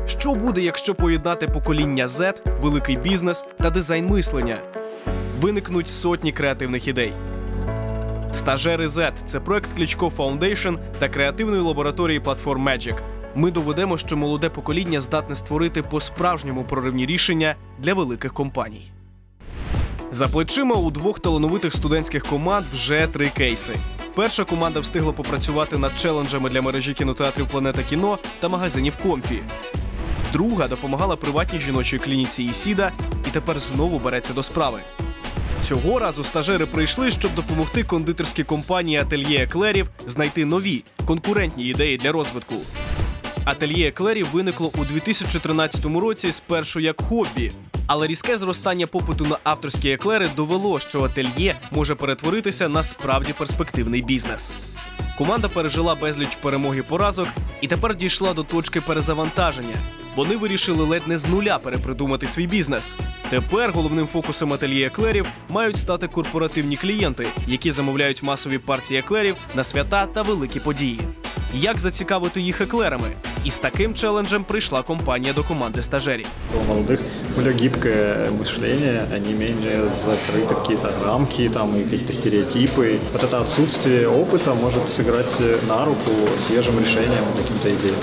Що буде, якщо поєднати покоління Z, великий бізнес та дизайн мислення? Виникнуть сотні креативних ідей. Стажери Z – це проект Кличко Foundation та креативної лабораторії платформ Magic. Ми доведемо, що молоде покоління здатне створити по-справжньому проривні рішення для великих компаній. За плечима у двох талановитих студентських команд вже 3 кейси. Перша команда встигла попрацювати над челенджами для мережі кінотеатрів «Планета кіно» та магазинів «Комфі». Друга допомагала приватній жіночій клініці «Ісіда» і тепер знову береться до справи. Цього разу стажери прийшли, щоб допомогти кондитерській компанії «Ательє Еклерів» знайти нові, конкурентні ідеї для розвитку. «Ательє Еклерів» виникло у 2013 році спершу як хобі. Але різке зростання попиту на авторські еклери довело, що «Ательє» може перетворитися на справді перспективний бізнес. Команда пережила безліч перемог і поразок і тепер дійшла до точки перезавантаження. Вони вирішили ледь не з нуля перепридумати свій бізнес. Тепер головним фокусом «Ательє Еклерів» мають стати корпоративні клієнти, які замовляють масові партії еклерів на свята та великі події. Як зацікавити їх еклерами? І з таким челенджем прийшла компанія до команди стажерів. У молодых более гибкое мышление, они менее закрыты в какие-то рамки там, и какие-то стереотипы. Вот это отсутствие опыта может сыграть на руку свежим решением, каким-то идеям.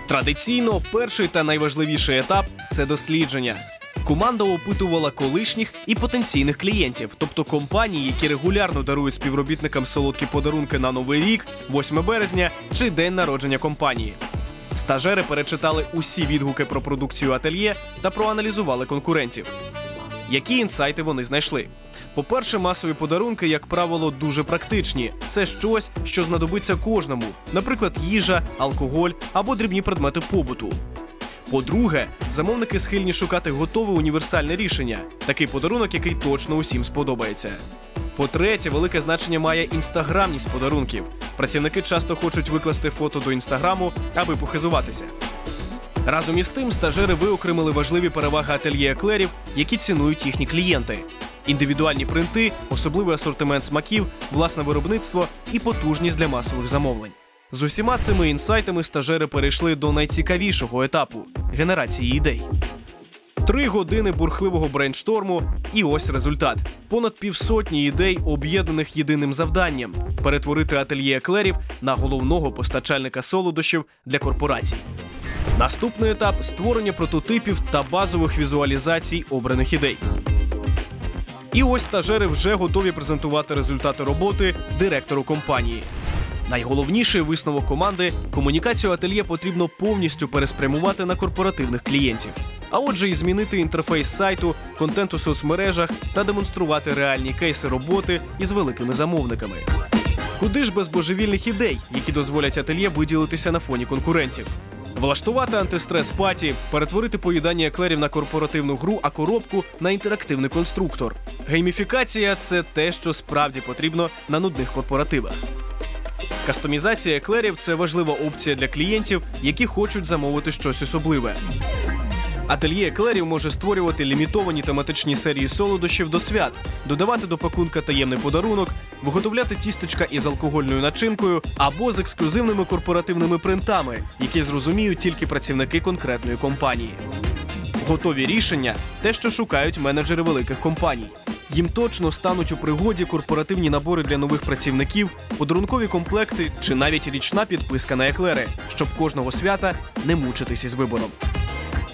Традиційно перший та найважливіший етап – це дослідження. Команда опитувала колишніх і потенційних клієнтів, тобто компанії, які регулярно дарують співробітникам солодкі подарунки на Новий рік, 8 березня чи день народження компанії. Стажери перечитали усі відгуки про продукцію «Ательє» та проаналізували конкурентів. Які інсайти вони знайшли? По-перше, масові подарунки, як правило, дуже практичні. Це щось, що знадобиться кожному, наприклад, їжа, алкоголь або дрібні предмети побуту. По-друге, замовники схильні шукати готове універсальне рішення – такий подарунок, який точно усім сподобається. По-третє, велике значення має інстаграмність подарунків. Працівники часто хочуть викласти фото до інстаграму, аби похизуватися. Разом із тим, стажери виокремили важливі переваги «Ательє Еклерів», які цінують їхні клієнти. Індивідуальні принти, особливий асортимент смаків, власне виробництво і потужність для масових замовлень. З усіма цими інсайтами стажери перейшли до найцікавішого етапу – генерації ідей. 3 години бурхливого брейншторму і ось результат. Понад півсотні ідей, об'єднаних єдиним завданням – перетворити «Ательє Еклерів» на головного постачальника солодощів для корпорацій. Наступний етап – створення прототипів та базових візуалізацій обраних ідей. І ось стажери вже готові презентувати результати роботи директору компанії. Найголовніший висновок команди – комунікацію «Ательє» потрібно повністю переспрямувати на корпоративних клієнтів. А отже, і змінити інтерфейс сайту, контент у соцмережах та демонструвати реальні кейси роботи із великими замовниками. Куди ж без божевільних ідей, які дозволять «Ательє» виділитися на фоні конкурентів? Влаштувати антистрес-паті, перетворити поїдання еклерів на корпоративну гру, а коробку – на інтерактивний конструктор. Гейміфікація – це те, що справді потрібно на нудних корпоративах. Кастомізація еклерів – це важлива опція для клієнтів, які хочуть замовити щось особливе. «Ательє Еклерів» може створювати лімітовані тематичні серії солодощів до свят, додавати до пакунка таємний подарунок, виготовляти тістечка із алкогольною начинкою або з ексклюзивними корпоративними принтами, які зрозуміють тільки працівники конкретної компанії. Готові рішення – те, що шукають менеджери великих компаній. Їм точно стануть у пригоді корпоративні набори для нових працівників, подарункові комплекти чи навіть річна підписка на еклери, щоб кожного свята не мучитись із вибором.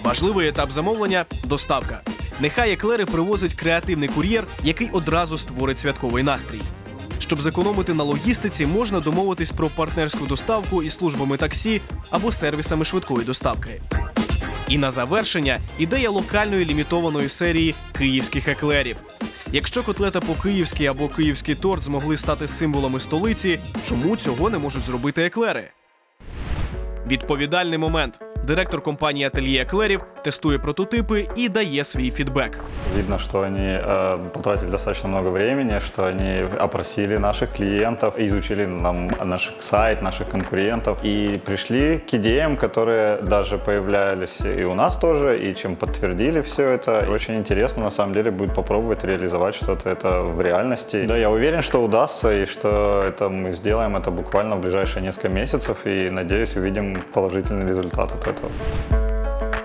Важливий етап замовлення – доставка. Нехай еклери привозить креативний кур'єр, який одразу створить святковий настрій. Щоб зекономити на логістиці, можна домовитись про партнерську доставку із службами таксі або сервісами швидкої доставки. І на завершення – ідея локальної лімітованої серії київських еклерів. Якщо котлета по-київськи або київський торт змогли стати символами столиці, чому цього не можуть зробити еклери? Відповідальний момент. Директор компании «Ательє Еклерів» тестує прототипы и дає свій фидбэк. Видно, что они потратили достаточно много времени, что они опросили наших клиентов, изучили наш сайт, наших конкурентов и пришли к идеям, которые даже появлялись и у нас тоже, и чем подтвердили все это. Очень интересно, на самом деле, будет попробовать реализовать что-то это в реальности. Да, я уверен, что удастся и что мы сделаем это буквально в ближайшие несколько месяцев и, надеюсь, увидим положительный результат от этого.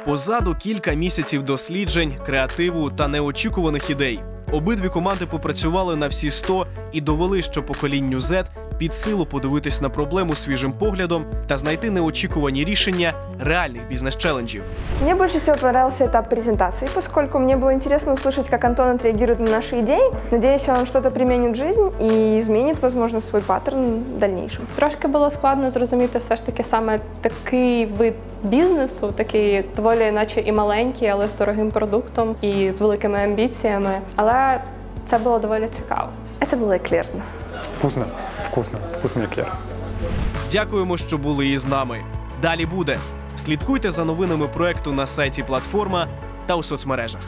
Позаду кілька місяців досліджень, креативу та неочікуваних ідей. Обидві команди попрацювали на всі 100 і довели, що поколінню Z під силу подивитись на проблему свіжим поглядом та знайти неочікувані рішення реальних бізнес-челенджів. Мне больше всего понравился этап презентации, поскольку мне было интересно услышать, как Антон отреагирует на наши идеи. Надеюсь, он что-то применит в жизнь и изменит, возможно, свой паттерн в дальнейшем. Трошки було складно зрозуміти все ж таки саме такий вид бізнесу, такий доволі наче і маленький, але з дорогим продуктом і з великими амбіціями. Але це було доволі цікаво. Это было эклерно. Вкусно, вкусно, вкусный эклер. Дякуємо, що були із нами. Далі буде. Слідкуйте за новинами проекту на сайті Платформа та у соцмережах.